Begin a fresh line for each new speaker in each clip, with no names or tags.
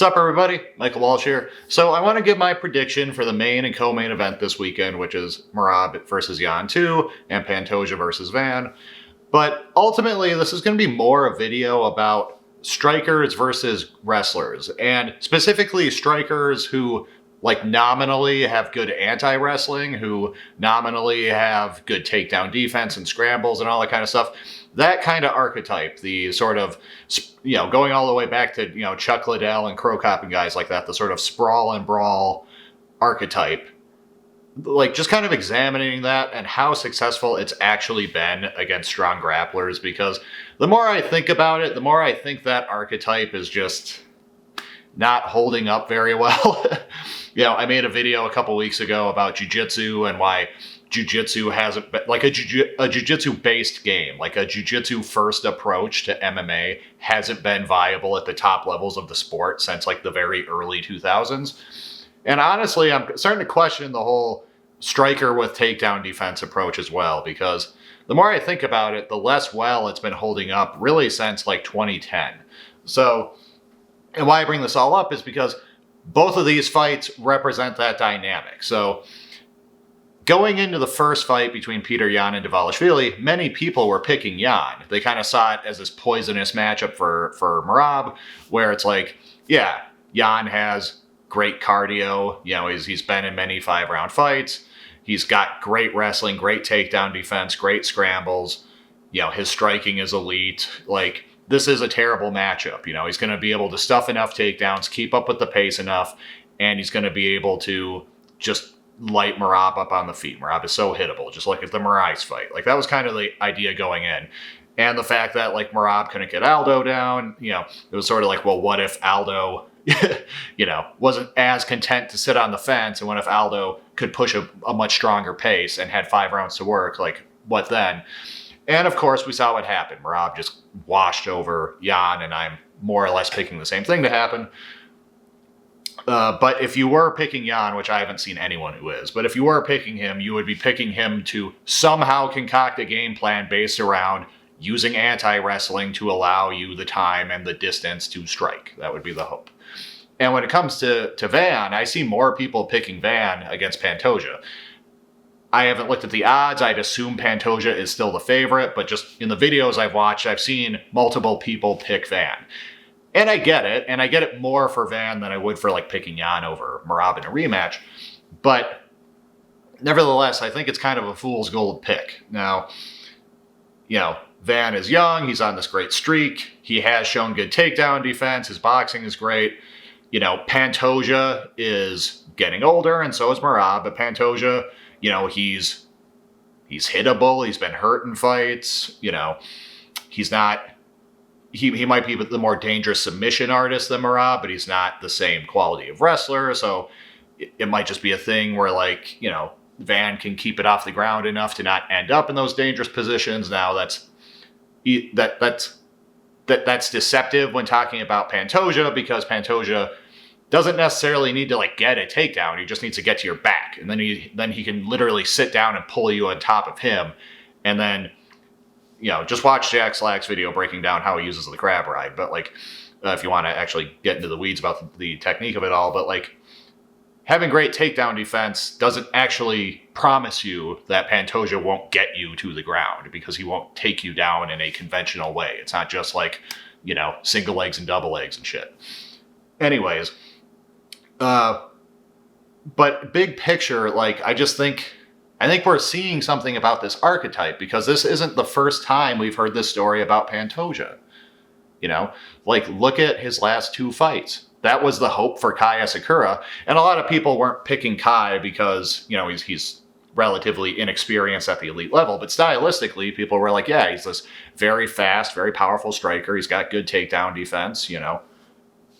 What's up, everybody? Michael Walsh here. So I want to give my prediction for the main and co-main event this weekend, which is Merab versus Jan 2 and Pantoja versus Van. But ultimately, this is going to be more a video about strikers versus wrestlers, and specifically strikers who nominally have good anti-wrestling, who nominally have good takedown defense and scrambles and all that kind of stuff. That kind of archetype, the sort of, going all the way back to, Chuck Liddell and Crow Cop and guys like that, the sort of sprawl and brawl archetype. Just kind of examining that and how successful it's actually been against strong grapplers, because the more I think about it, the more I think that archetype is just not holding up very well. I made a video a couple weeks ago about jiu-jitsu and why jiu-jitsu hasn't been, a jiu-jitsu based game, like a jiu-jitsu first approach to MMA hasn't been viable at the top levels of the sport since the very early 2000s. And honestly, I'm starting to question the whole striker with takedown defense approach as well, because the more I think about it, the less well it's been holding up really since 2010. So, and why I bring this all up is because both of these fights represent that dynamic. So going into the first fight between Peter Yan and Dvalishvili, many people were picking Yan. They kind of saw it as this poisonous matchup for Merab, where it's Yan has great cardio. He's been in many 5-round fights. He's got great wrestling, great takedown defense, great scrambles. His striking is elite. This is a terrible matchup. He's going to be able to stuff enough takedowns, keep up with the pace enough, and he's going to be able to just light Merab up on the feet. Merab is so hittable, just like at the Moraes fight. That was kind of the idea going in. And the fact that, Merab couldn't get Aldo down, it was sort of well, what if Aldo, wasn't as content to sit on the fence, and what if Aldo could push a much stronger pace and had 5 rounds to work? What then? And of course, we saw what happened. Merab just washed over Yan, and I'm more or less picking the same thing to happen. But if you were picking Yan, which I haven't seen anyone who is, but if you were picking him, you would be picking him to somehow concoct a game plan based around using anti-wrestling to allow you the time and the distance to strike. That would be the hope. And when it comes to Van, I see more people picking Van against Pantoja. I haven't looked at the odds. I'd assume Pantoja is still the favorite, but just in the videos I've watched, I've seen multiple people pick Van. And I get it, and I get it more for Van than I would for picking Yan over Merab in a rematch. But nevertheless, I think it's kind of a fool's gold pick. Now, Van is young, he's on this great streak, he has shown good takedown defense, his boxing is great. Pantoja is getting older, and so is Merab, but Pantoja, he's hittable, he's been hurt in fights, he's not, he might be the more dangerous submission artist than Merab, but he's not the same quality of wrestler, so it might just be a thing where Van can keep it off the ground enough to not end up in those dangerous positions. Now that's deceptive when talking about Pantoja, because Pantoja doesn't necessarily need to get a takedown. He just needs to get to your back, and then he can literally sit down and pull you on top of him. And then, just watch Jack Slack's video breaking down how he uses the crab ride. But if you want to actually get into the weeds about the technique of it all, but having great takedown defense doesn't actually promise you that Pantoja won't get you to the ground, because he won't take you down in a conventional way. It's not just single legs and double legs and shit. Anyways, but big picture, I think we're seeing something about this archetype, because this isn't the first time we've heard this story about Pantoja. Look at his last 2 fights. That was the hope for Kai Asakura, and a lot of people weren't picking Kai because, he's relatively inexperienced at the elite level, but stylistically, people were he's this very fast, very powerful striker, he's got good takedown defense,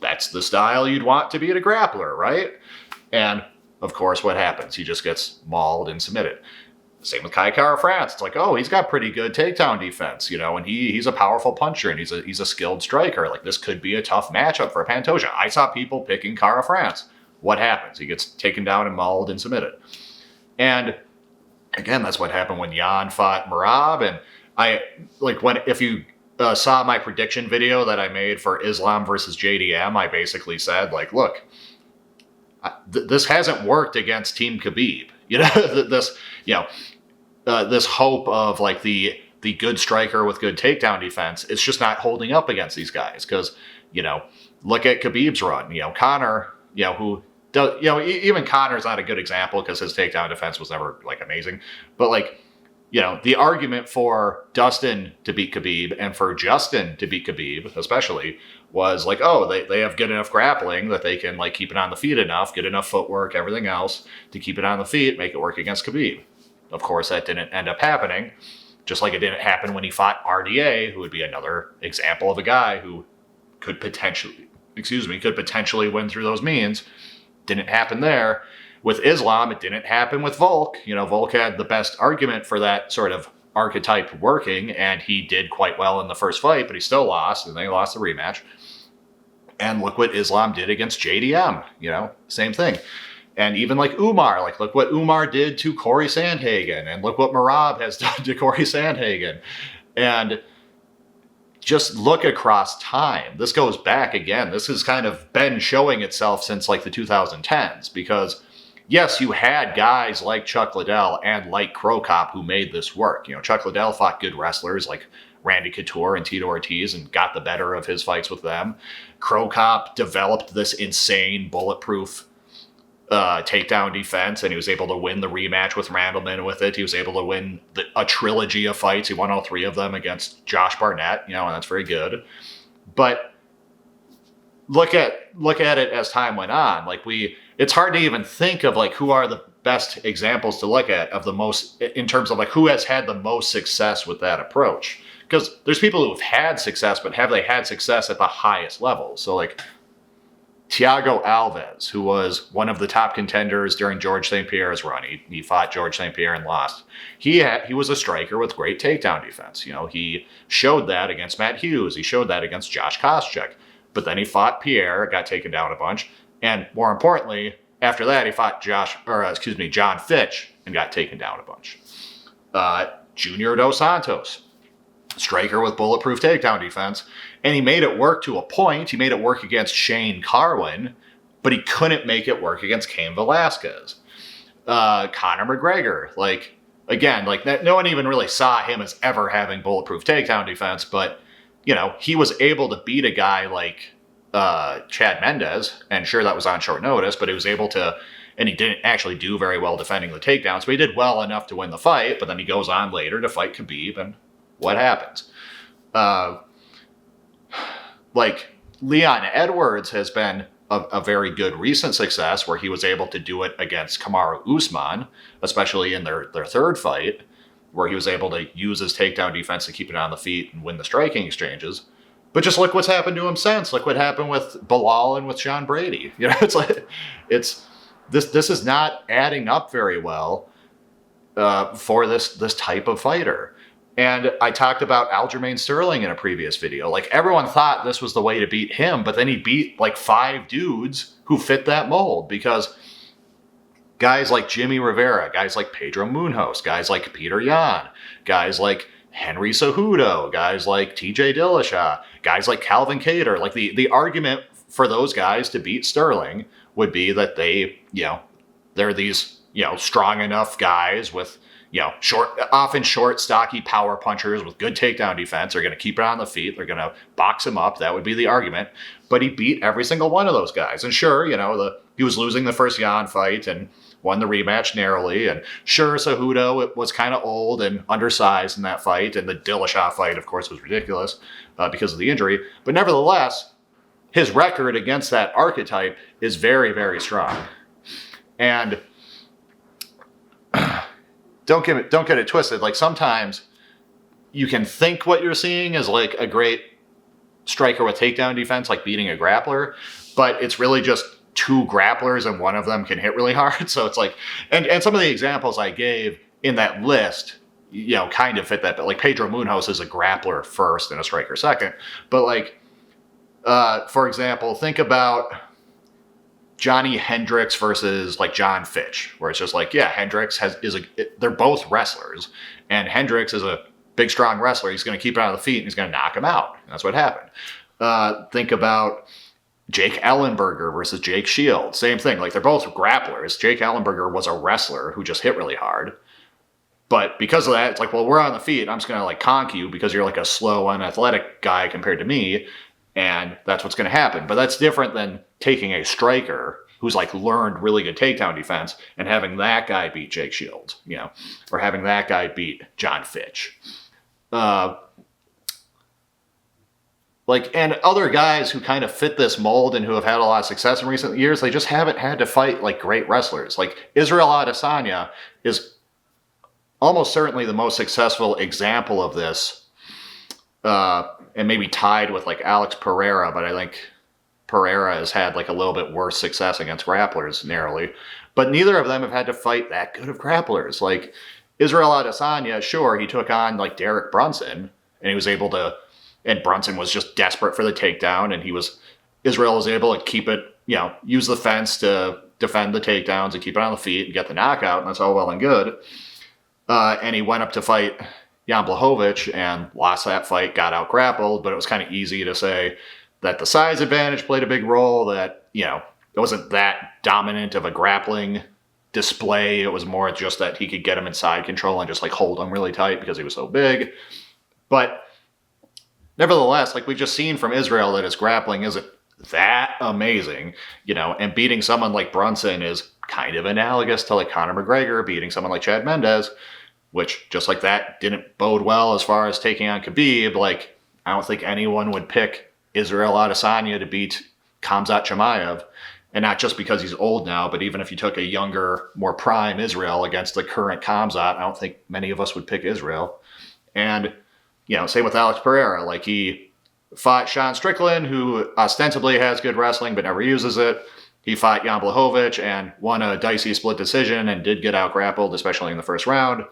that's the style you'd want to be at a grappler, right? And of course, what happens? He just gets mauled and submitted. Same with Kai Kara France. It's he's got pretty good takedown defense, and he's a powerful puncher, and he's a skilled striker. This could be a tough matchup for Pantoja. I saw people picking Kara France. What happens? He gets taken down and mauled and submitted. And again, that's what happened when Yan fought Merab. And if you saw my prediction video that I made for Islam versus JDM, I basically said, like, look, this hasn't worked against Team Khabib. This, this hope of like the good striker with good takedown defense, it's just not holding up against these guys. Because, look at Khabib's run. Conor, who does, even Conor's not a good example because his takedown defense was never like amazing. But like, the argument for Dustin to beat Khabib and for Justin to beat Khabib, especially, was like, oh, they have good enough grappling that they can like keep it on the feet enough, get enough footwork, everything else to keep it on the feet, make it work against Khabib. Of course, that didn't end up happening, just like it didn't happen when he fought RDA, who would be another example of a guy who could potentially win through those means. Didn't happen there. With Islam, it didn't happen with Volk. Volk had the best argument for that sort of archetype working, and he did quite well in the first fight, but he still lost, and they lost the rematch. And look what Islam did against JDM, same thing. And even like Umar, like look what Umar did to Corey Sandhagen, and look what Merab has done to Corey Sandhagen. And just look across time. This goes back again. This has kind of been showing itself since like the 2010s, because yes, you had guys like Chuck Liddell and like Crow Cop who made this work. Chuck Liddell fought good wrestlers like Randy Couture and Tito Ortiz and got the better of his fights with them. Crow Cop developed this insane bulletproof takedown defense, and he was able to win the rematch with Randleman with it. He was able to win a trilogy of fights. He won all 3 of them against Josh Barnett, and that's very good. But look at it as time went on. Like it's hard to even think of like who are the best examples to look at of the most, in terms of like who has had the most success with that approach. Because there's people who have had success, but have they had success at the highest level? So like Thiago Alves, who was one of the top contenders during George St. Pierre's run. He fought George St. Pierre and lost. He was a striker with great takedown defense. He showed that against Matt Hughes. He showed that against Josh Koscheck. But then he fought Pierre, got taken down a bunch. And more importantly, after that, he fought John Fitch and got taken down a bunch. Junior Dos Santos, striker with bulletproof takedown defense. And he made it work to a point. He made it work against Shane Carwin, but he couldn't make it work against Cain Velasquez. Conor McGregor, no one even really saw him as ever having bulletproof takedown defense, but, he was able to beat a guy like Chad Mendez, and sure, that was on short notice, but he was able to, and he didn't actually do very well defending the takedowns, but he did well enough to win the fight, but then he goes on later to fight Khabib, and what happens? Leon Edwards has been a very good recent success where he was able to do it against Kamaru Usman, especially in their third fight, where he was able to use his takedown defense to keep it on the feet and win the striking exchanges. But just look what's happened to him since. Look what happened with Bilal and with Sean Brady. This is not adding up very well for this type of fighter. And I talked about Aljamain Sterling in a previous video. Like, everyone thought this was the way to beat him, but then he beat like 5 dudes who fit that mold, because guys like Jimmy Rivera, guys like Pedro Munhoz, guys like Peter Yan, guys like Henry Cejudo, guys like TJ Dillashaw, guys like Calvin Kattar, like the argument for those guys to beat Sterling would be that they're these, strong enough guys with, often short, stocky power punchers with good takedown defense. They're going to keep it on the feet. They're going to box him up. That would be the argument. But he beat every single one of those guys. And sure, he was losing the first Yan fight and won the rematch narrowly. And sure, Cejudo was kind of old and undersized in that fight. And the Dillashaw fight, of course, was ridiculous because of the injury. But nevertheless, his record against that archetype is very, very strong. And don't get it twisted. Like, sometimes you can think what you're seeing is like a great striker with takedown defense, like beating a grappler, but it's really just 2 grapplers and one of them can hit really hard. So it's like, and some of the examples I gave in that list, kind of fit that. But like Pedro Munhoz is a grappler first and a striker second. But like, for example, think about Johnny Hendricks versus like John Fitch, where it's just like, yeah, Hendricks they're both wrestlers, and Hendricks is a big, strong wrestler. He's going to keep it on the feet and he's going to knock him out. And that's what happened. Think about Jake Ellenberger versus Jake Shields. Same thing. Like, they're both grapplers. Jake Ellenberger was a wrestler who just hit really hard. But because of that, it's like, well, we're on the feet. I'm just going to like conk you because you're like a slow, unathletic guy compared to me. And that's what's going to happen. But that's different than taking a striker who's like learned really good takedown defense and having that guy beat Jake Shields, you know, or having that guy beat John Fitch. And other guys who kind of fit this mold and who have had a lot of success in recent years, they just haven't had to fight like great wrestlers. Like Israel Adesanya is almost certainly the most successful example of this, and maybe tied with like Alex Pereira, but I think Pereira has had like a little bit worse success against grapplers narrowly. But neither of them have had to fight that good of grapplers. Like Israel Adesanya, sure, he took on like Derek Brunson, and he was able to, and Brunson was just desperate for the takedown, and Israel was able to keep it, you know, use the fence to defend the takedowns and keep it on the feet and get the knockout, and that's all well and good. And he went up to fight Jan Blachowicz and lost that fight, got out grappled, but it was kind of easy to say that the size advantage played a big role, that, you know, it wasn't that dominant of a grappling display. It was more just that he could get him in side control and just like hold him really tight because he was so big. But nevertheless, like we've just seen from Israel that his grappling isn't that amazing, you know, and beating someone like Brunson is kind of analogous to like Conor McGregor beating someone like Chad Mendes, which just like that didn't bode well as far as taking on Khabib. Like, I don't think anyone would pick Israel Adesanya to beat Khamzat Chimaev, and not just because he's old now, but even if you took a younger, more prime Israel against the current Khamzat, I don't think many of us would pick Israel. And, you know, same with Alex Pereira. Like, he fought Sean Strickland, who ostensibly has good wrestling but never uses it. He fought Jan Blachowicz and won a dicey split decision and did get out grappled, especially in the first round.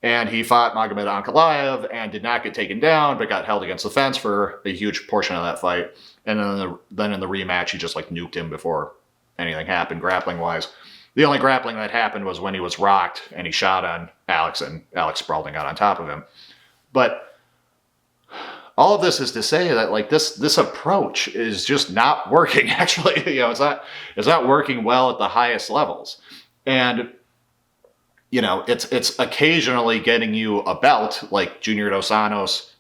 And he fought Magomed Ankalaev and did not get taken down, but got held against the fence for a huge portion of that fight. And then in the rematch, he just like nuked him before anything happened, grappling-wise. The only grappling that happened was when he was rocked and he shot on Alex, and Alex sprawled and got on top of him. But all of this is to say that like this approach is just not working. Actually, you know, it's not working well at the highest levels. And you know, it's occasionally getting you a belt, like Junior Dos Santos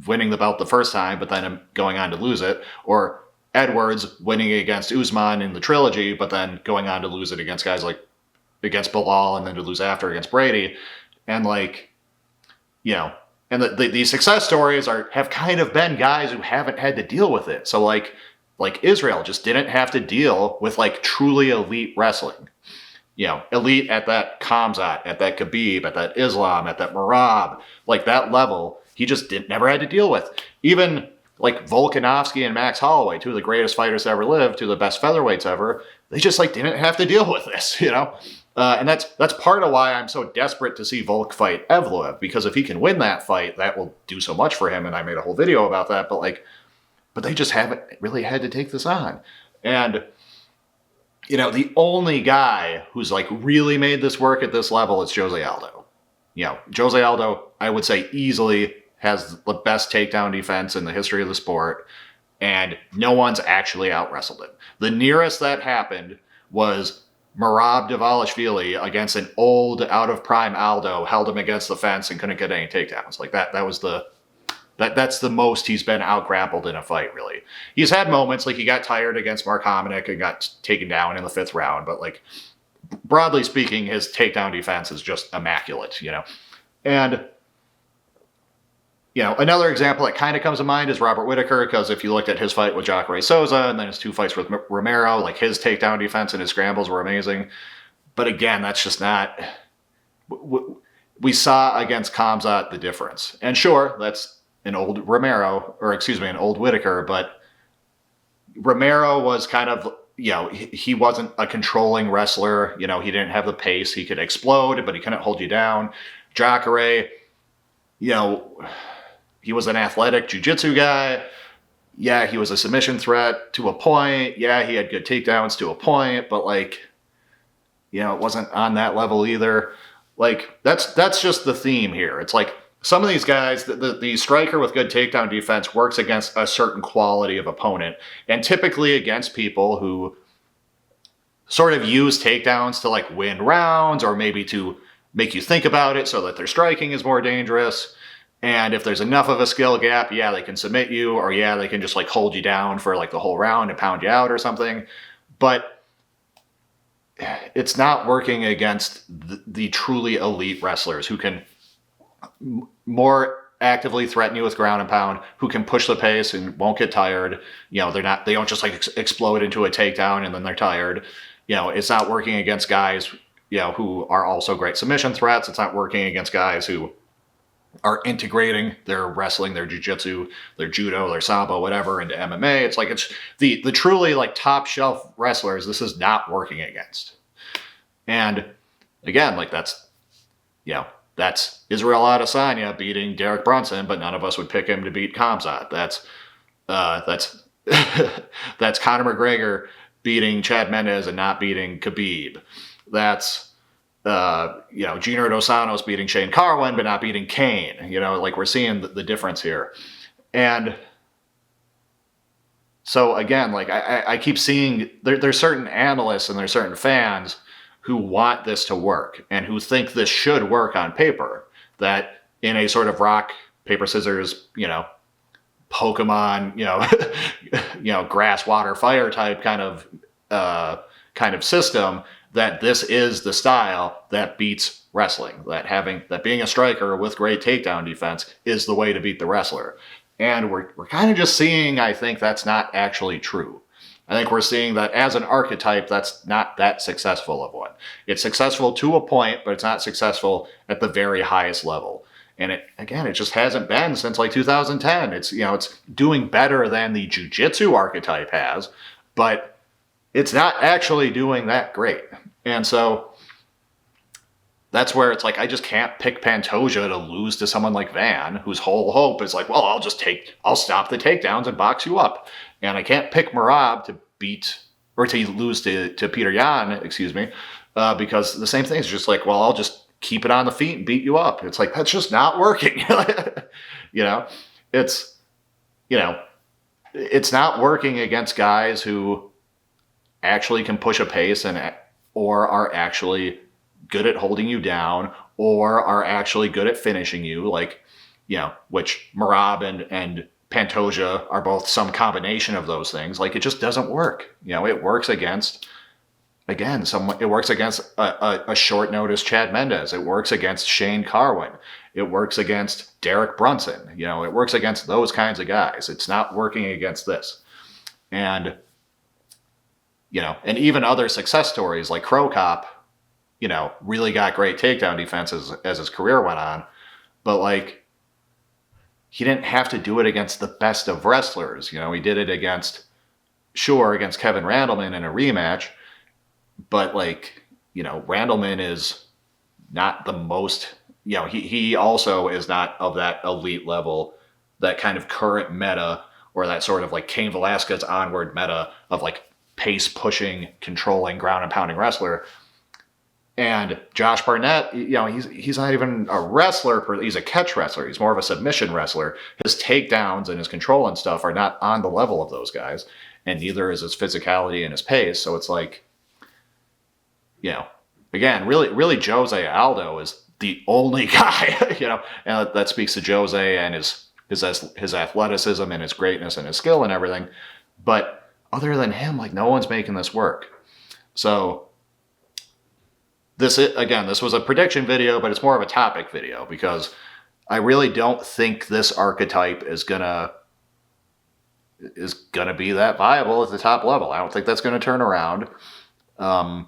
winning the belt the first time, but then going on to lose it, or Edwards winning against Usman in the trilogy, but then going on to lose it against guys like against Bilal, and then to lose after against Brady, and like, you know, and these success stories have kind of been guys who haven't had to deal with it. So like Israel just didn't have to deal with like truly elite wrestling. You know, elite at that Khamzat, at that Khabib, at that Islam, at that Merab, like that level, he just never had to deal with. Even like Volkanovski and Max Holloway, two of the greatest fighters to ever live, two of the best featherweights ever, they just like didn't have to deal with this, you know? And that's part of why I'm so desperate to see Volk fight Evloev, because if he can win that fight, that will do so much for him, and I made a whole video about that, but they just haven't really had to take this on. And you know, the only guy who's like really made this work at this level is Jose Aldo. You know, Jose Aldo, I would say easily has the best takedown defense in the history of the sport, and no one's actually out-wrestled him. The nearest that happened was Merab Dvalishvili against an old, out-of-prime Aldo, held him against the fence and couldn't get any takedowns. Like that was that's the most he's been out-grappled in a fight, really. He's had moments, like he got tired against Mark Hominick and got taken down in the 5th round, but like, broadly speaking, his takedown defense is just immaculate, you know? And, you know, another example that kind of comes to mind is Robert Whittaker, because if you looked at his fight with Jacare Souza and then his 2 fights with Romero, like his takedown defense and his scrambles were amazing. But again, that's just not... We saw against Khamzat the difference. And sure, that's an old an old Whittaker, but Romero was kind of, you know, he wasn't a controlling wrestler. You know, he didn't have the pace. He could explode, but he couldn't hold you down. Jacare, you know, he was an athletic jiu-jitsu guy. Yeah, he was a submission threat to a point. Yeah, he had good takedowns to a point, but like, you know, it wasn't on that level either. Like, that's just the theme here. It's like, some of these guys, the striker with good takedown defense works against a certain quality of opponent, and typically against people who sort of use takedowns to like win rounds or maybe to make you think about it so that their striking is more dangerous. And if there's enough of a skill gap, yeah, they can submit you, or yeah, they can just like hold you down for like the whole round and pound you out or something. But it's not working against the truly elite wrestlers who can more actively threaten you with ground and pound, who can push the pace and won't get tired. They don't just like explode into a takedown and then they're tired. It's not working against guys, who are also great submission threats. It's not working against guys who are integrating their wrestling, their jiu-jitsu, their judo, their sambo, whatever, into MMA. It's like it's the truly like top shelf wrestlers this is not working against. And again, like that's Israel Adesanya beating Derek Brunson, but none of us would pick him to beat Khamzat. That's that's Conor McGregor beating Chad Mendes and not beating Khabib. That's Gino Dos Santos beating Shane Carwin, but not beating Kane. Like we're seeing the difference here. And so again, like I keep seeing there's certain analysts and there's certain fans who want this to work and who think this should work on paper, that in a sort of rock, paper, scissors, Pokemon, grass, water, fire type kind of system, that this is the style that beats wrestling, that being a striker with great takedown defense is the way to beat the wrestler. And we're kind of just seeing, I think that's not actually true. I think we're seeing that as an archetype, that's not that successful of one. It's successful to a point, but it's not successful at the very highest level. And it just hasn't been since like 2010. It's doing better than the jiu-jitsu archetype has, but it's not actually doing that great. And so that's where it's like, I just can't pick Pantoja to lose to someone like Van, whose whole hope is like, well, I'll stop the takedowns and box you up. And I can't pick Merab to lose to Peter Yan, because the same thing is just like, well, I'll just keep it on the feet and beat you up. It's like, that's just not working. It's not working against guys who actually can push a pace or are actually good at holding you down or are actually good at finishing you, which Merab and Pantoja are both some combination of those things. Like, it just doesn't work. It works against, again, it works against a short notice Chad Mendes. It works against Shane Carwin. It works against Derek Brunson. It works against those kinds of guys. It's not working against this. And, and even other success stories like Crow Cop, really got great takedown defenses as his career went on. But like, he didn't have to do it against the best of wrestlers. He did it against Kevin Randleman in a rematch. But like, Randleman is not the most, he also is not of that elite level, that kind of current meta, or that sort of like Cain Velasquez onward meta of like pace pushing, controlling, ground and pounding wrestler. And Josh Barnett, he's not even a wrestler. He's a catch wrestler. He's more of a submission wrestler. His takedowns and his control and stuff are not on the level of those guys. And neither is his physicality and his pace. So it's like, again, really Jose Aldo is the only guy, and that speaks to Jose and his athleticism and his greatness and his skill and everything. But other than him, like, no one's making this work. So this was a prediction video, but it's more of a topic video, because I really don't think this archetype is gonna be that viable at the top level. I don't think that's gonna turn around. I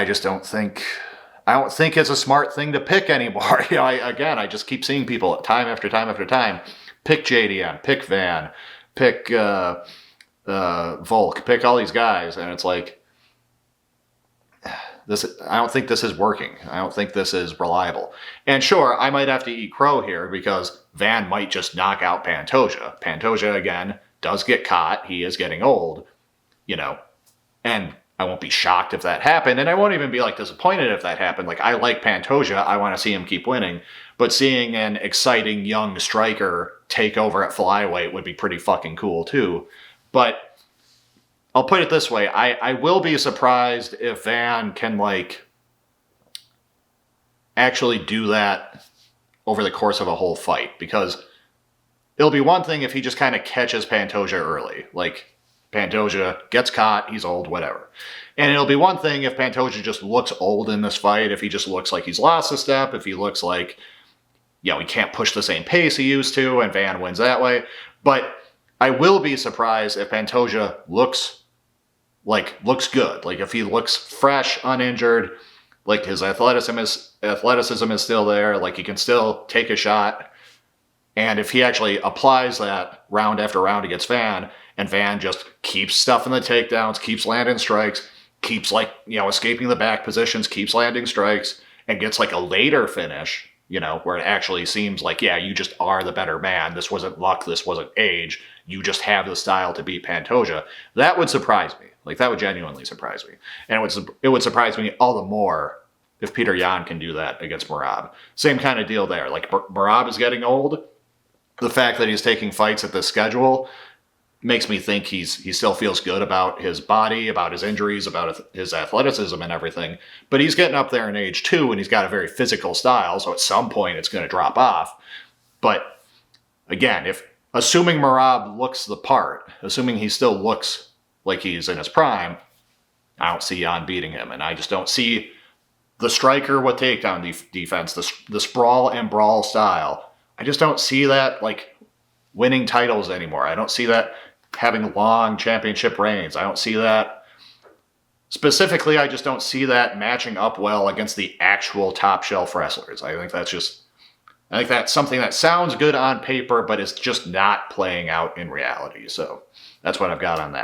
don't think it's a smart thing to pick anymore. I just keep seeing people time after time after time pick JDM, pick Van, pick Volk, pick all these guys, and it's like, I don't think this is working. I don't think this is reliable. And sure, I might have to eat crow here because Van might just knock out Pantoja. Pantoja, again, does get caught. He is getting old, and I won't be shocked if that happened, and I won't even be like disappointed if that happened. Like, I like Pantoja, I want to see him keep winning, but seeing an exciting young striker take over at flyweight would be pretty fucking cool too. But I'll put it this way, I will be surprised if Van can like actually do that over the course of a whole fight, because it'll be one thing if he just kind of catches Pantoja early. Like, Pantoja gets caught, he's old, whatever. And it'll be one thing if Pantoja just looks old in this fight, if he just looks like he's lost a step, if he looks like, you know, he can't push the same pace he used to, and Van wins that way. But I will be surprised if Pantoja looks good. Like, if he looks fresh, uninjured, like his athleticism is still there, like he can still take a shot. And if he actually applies that round after round against Van, and Van just keeps stuffing the takedowns, keeps landing strikes, keeps like, you know, escaping the back positions, keeps landing strikes, and gets like a later finish, you know, where it actually seems like, yeah, you just are the better man. This wasn't luck, this wasn't age. You just have the style to beat Pantoja. That would surprise me. Like, that would genuinely surprise me. And it would surprise me all the more if Peter Yan can do that against Merab. Same kind of deal there. Like, Merab is getting old. The fact that he's taking fights at this schedule makes me think he still feels good about his body, about his injuries, about his athleticism and everything. But he's getting up there in age too, and he's got a very physical style, so at some point it's going to drop off. But again, assuming Merab looks the part, assuming he still looks like he's in his prime, I don't see Yan beating him. And I just don't see the striker with takedown defense, the sprawl and brawl style. I just don't see that like winning titles anymore. I don't see that having long championship reigns. I don't see that. Specifically, I just don't see that matching up well against the actual top shelf wrestlers. I think that's something that sounds good on paper, but is just not playing out in reality. So that's what I've got on that.